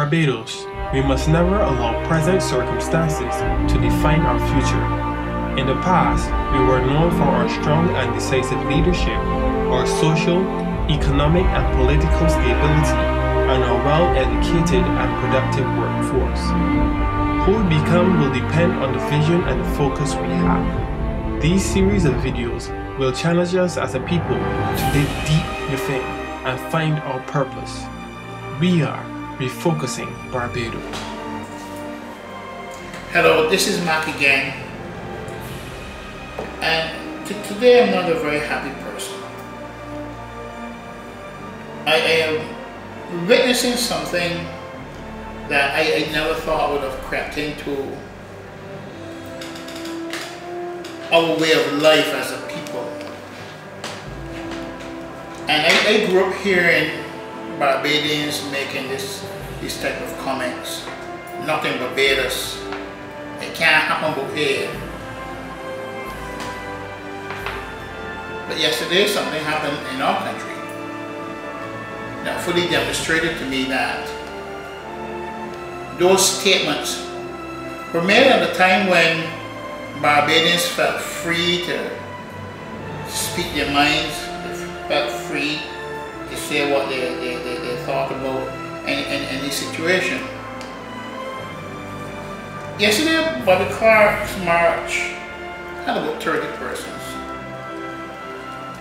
Barbados, we must never allow present circumstances to define our future. In the past, we were known for our strong and decisive leadership, our social, economic and political stability, and our well-educated and productive workforce. Who we become will depend on the vision and the focus we have. These series of videos will challenge us as a people to dig deep within and find our purpose. We are Refocusing Barbados. Hello, this is Mark again, and today I'm not a very happy person. I am witnessing something that I never thought would have crept into our way of life as a people. And I grew up hearing Barbadians making this type of comments. Not in Barbados. It can't happen both here. But yesterday something happened in our country that fully demonstrated to me that those statements were made at a time when Barbadians felt free to speak their minds, felt free to say what they thought about any situation. Yesterday, Bobby Clark's march had about 30 persons.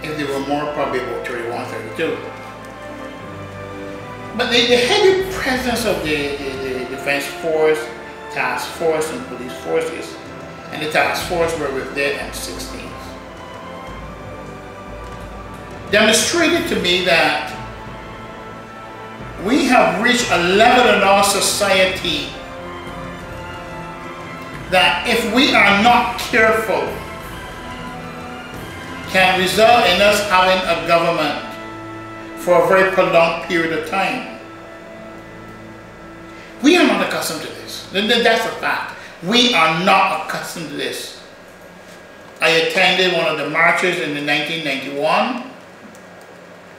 If there were more, probably about 31, 32. But the heavy presence of the defense force, task force, and police forces, and the task force were with their M16s, demonstrated to me that we have reached a level in our society that if we are not careful, can result in us having a government for a very prolonged period of time. We are not accustomed to this. That's a fact. We are not accustomed to this. I attended one of the marches in 1991,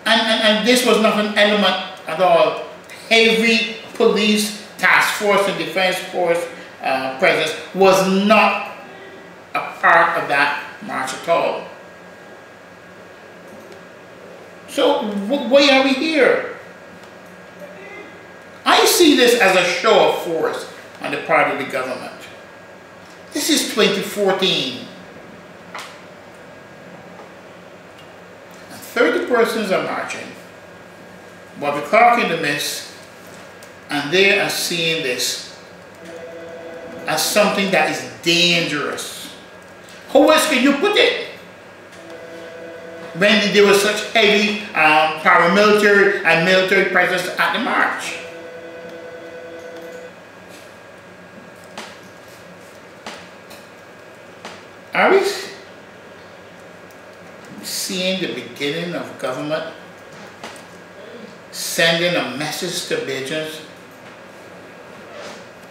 and this was not an element at all. Heavy police, task force, and defense force presence was not a part of that march at all. So why are we here? I see this as a show of force on the part of the government. This is 2014. And 30 persons are marching. Bobby Clark in the midst, and they are seeing this as something that is dangerous. How else can you put it? When there was such heavy paramilitary and military presence at the march. Are we seeing the beginning of government sending a message to Bajans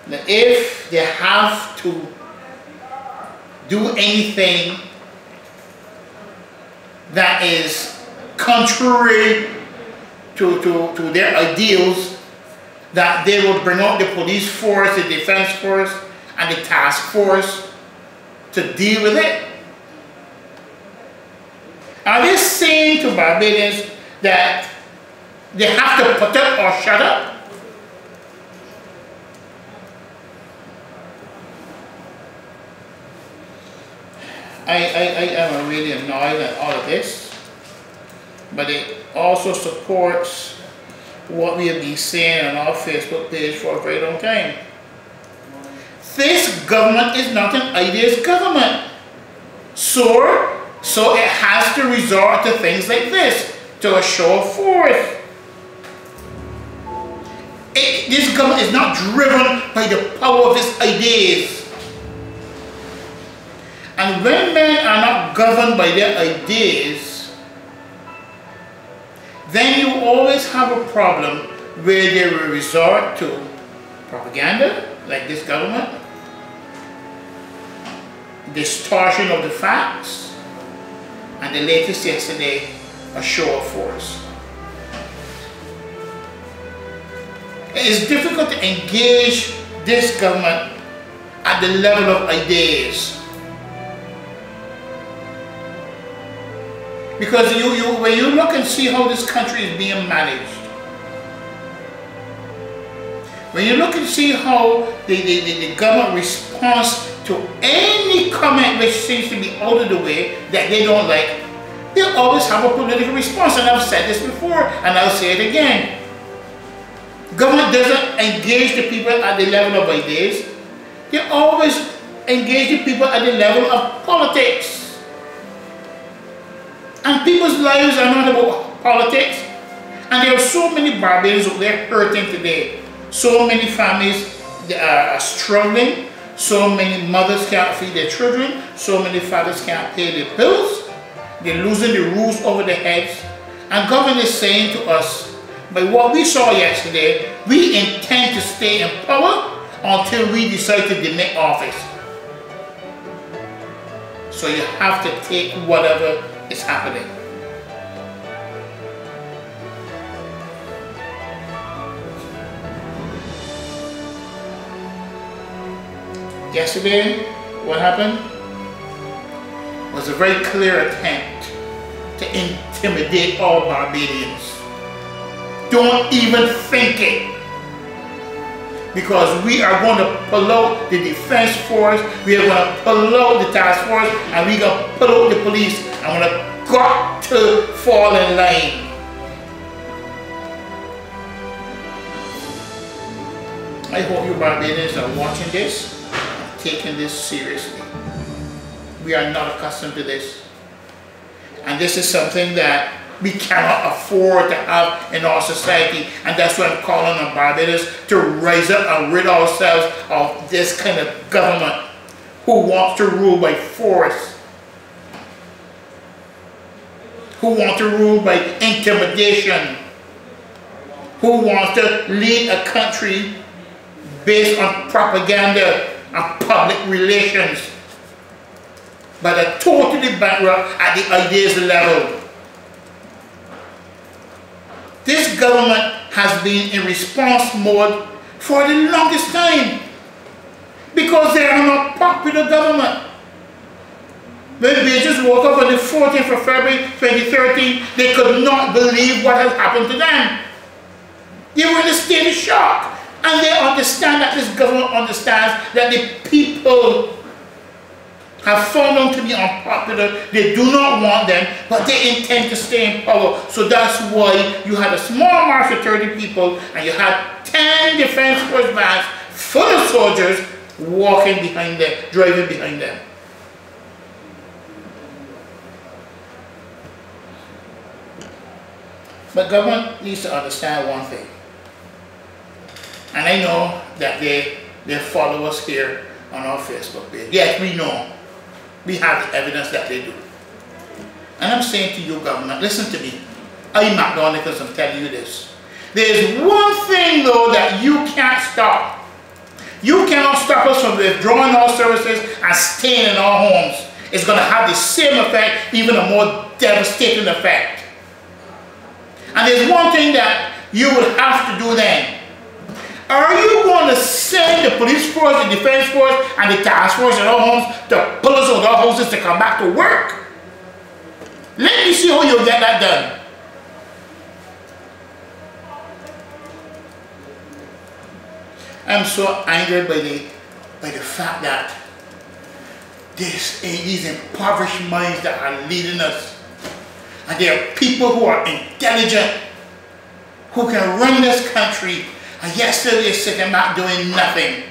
that if they have to do anything that is contrary to their ideals, that they will bring out the police force, the defense force, and the task force to deal with it? Are they saying to Barbadians that they have to put up or shut up? I am really annoyed at all of this, but it also supports what we have been saying on our Facebook page for a very long time. This government is not an idealist government. So it has to resort to things like this, to a show of force. This government is not driven by the power of its ideas. And when men are not governed by their ideas, then you always have a problem where they will resort to propaganda, like this government, distortion of the facts, and the latest yesterday, a show of force. It is difficult to engage this government at the level of ideas. Because when you look and see how this country is being managed, when you look and see how the government responds to any comment which seems to be out of the way that they don't like, they'll always have a political response. And I've said this before, and I'll say it again. Government doesn't engage the people at the level of ideas. They always engage the people at the level of politics. And people's lives are not about politics. And there are so many Barbadians out there hurting today. So many families are struggling. So many mothers can't feed their children. So many fathers can't pay their bills. They're losing the roofs over their heads. And government is saying to us, by what we saw yesterday, we intend to stay in power until we decide to demit office. So you have to take whatever is happening. Yesterday, what happened was a very clear attempt to intimidate all Barbadians. Don't even think it. Because we are going to pull out the defense force, we are going to pull out the task force, and we're going to pull out the police, and we're going to got to fall in line. I hope you Barbadians are watching this, taking this seriously. We are not accustomed to this. And this is something that we cannot afford to have in our society. And that's why I'm calling on Barbados to rise up and rid ourselves of this kind of government who wants to rule by force, who wants to rule by intimidation, who wants to lead a country based on propaganda and public relations, but are totally bankrupt at the ideas level. This government has been in response mode for the longest time because they are not popular government. When they just woke up on the 14th of February 2013, they could not believe what had happened to them. They were in a state of shock. And they understand that this government understands that the people have found them to be unpopular. They do not want them, but they intend to stay in power. So that's why you had a small march of 30 people and you had 10 defense force vans full of soldiers walking behind them, driving behind them. But government needs to understand one thing. And I know that they follow us here on our Facebook page. Yes, we know. We have the evidence that they do. And I'm saying to you, government, listen to me. I'm McDonald Nichols, I'm telling you this. There is one thing, though, that you can't stop. You cannot stop us from withdrawing our services and staying in our homes. It's going to have the same effect, even a more devastating effect. And there's one thing that you will have to do then. Are you going to send the police force, the defense force, and the task force in our homes to pull us out of our houses to come back to work? Let me see how you'll get that done. I'm so angered by the fact that these impoverished minds that are leading us, and there are people who are intelligent, who can run this country, and yet still they're sitting back doing nothing.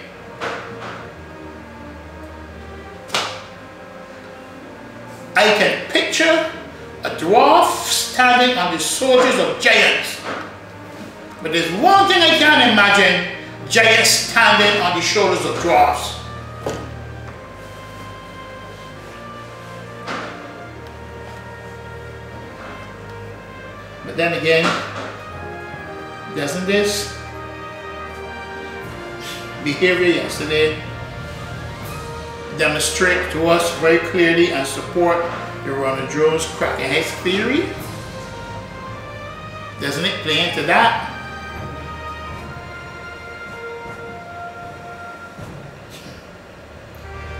I can picture a dwarf standing on the shoulders of giants. But there's one thing I can't imagine, giants standing on the shoulders of dwarfs. But then again, doesn't this behavior yesterday demonstrate to us very clearly and support the Ronald Jones cracking heads theory? Doesn't it play into that?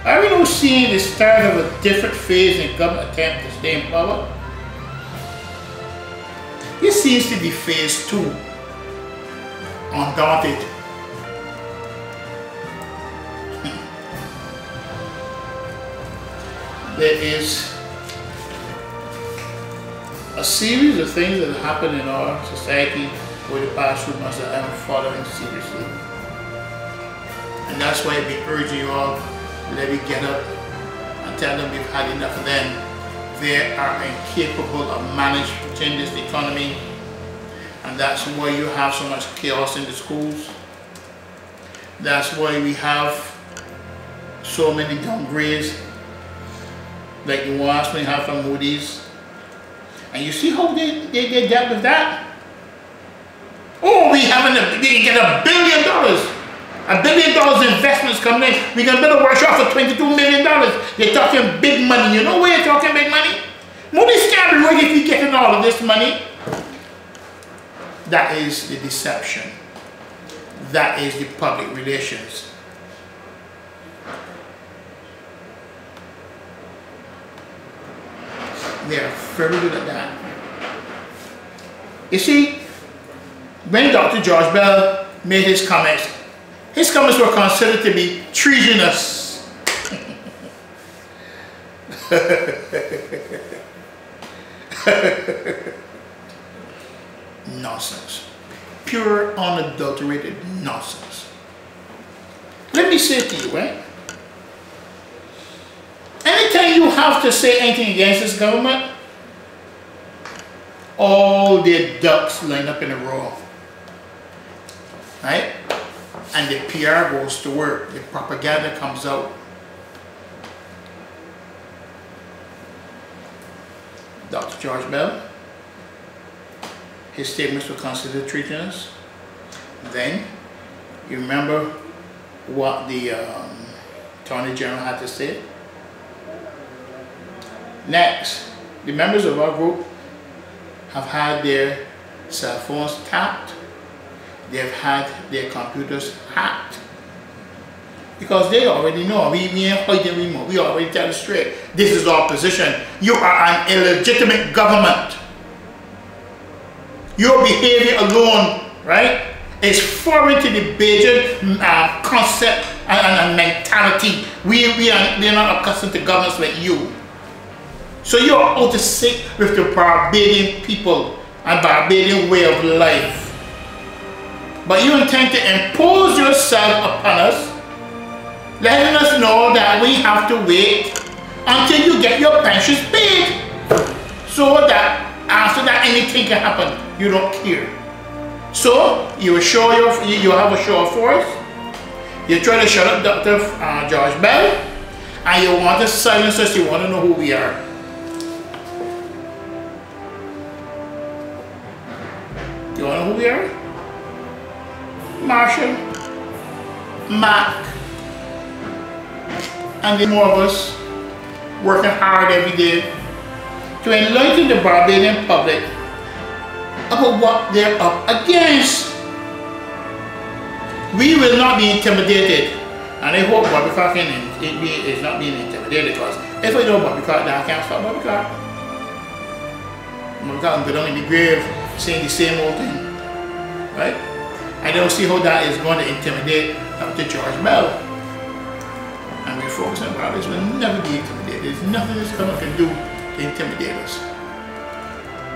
Are we now seeing the start of a different phase in government attempt to stay in power? This seems to be phase 2, undaunted. There is a series of things that happen in our society over the past few months that I'm following seriously. And that's why I've been urging you all, let me get up and tell them we've had enough of them. They are incapable of managing this economy, and that's why you have so much chaos in the schools. That's why we have so many downgrades, like the ones we have from Moody's. And you see how they dealt with that? Oh, we can get $1 billion. $1 billion investments coming in. We can build a workshop for $22 million. They're talking big money. You know where you're talking big money? Moody's can't be right if you're getting all of this money. That is the deception. That is the public relations. They are very good at that. You see, when Dr. George Bell made his comments were considered to be treasonous. Nonsense. Pure, unadulterated nonsense. Let me say to you, right? Anytime you have to say anything against this government, all their ducks line up in a row. Right? And the PR goes to work. The propaganda comes out. Dr. George Bell, his statements were considered treasonous. Then, you remember what the Attorney General had to say? Next, the members of our group have had their cell phones tapped. They've had their computers hacked. Because they already know, we ain't hiding remote. We already tell it straight. This is our position. You are an illegitimate government. Your behavior alone, right, is foreign to the Bajan concept and mentality. We are not accustomed to governments like you. So you are out to sync with the Barbadian people and Barbadian way of life. But you intend to impose yourself upon us, letting us know that we have to wait until you get your pensions paid, so that after that anything can happen. You don't care. So you will show you have a show of force. You try to shut up Dr. George Bell, and you want to silence us. You want to know who we are. You want to know who we are? Marshall, Mac, and the more of us working hard every day to enlighten the Barbadian public about what they're up against. We will not be intimidated, and I hope Bobby Clark is not being intimidated, because if I know Bobby Clark, then I can't stop Bobby Clark. Bobby Clark can go down in the grave saying the same old thing, right? I don't see how that is going to intimidate Dr. George Bell. And Refocusing Barbados will never be intimidated. There's nothing this government can do to intimidate us.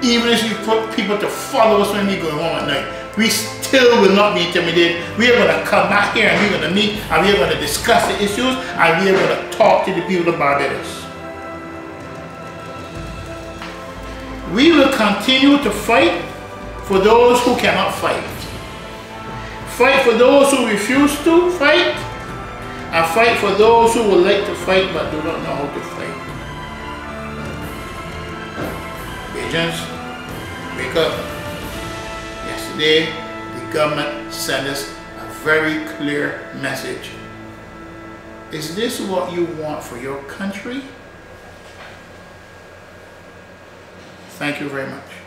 Even if you put people to follow us when we go home at night, we still will not be intimidated. We are going to come back here and we're going to meet and we are going to discuss the issues and we are going to talk to the people of Barbados. We will continue to fight for those who cannot fight. Fight for those who refuse to fight, and fight for those who would like to fight but do not know how to fight. Agents, wake up. Yesterday, the government sent us a very clear message. Is this what you want for your country? Thank you very much.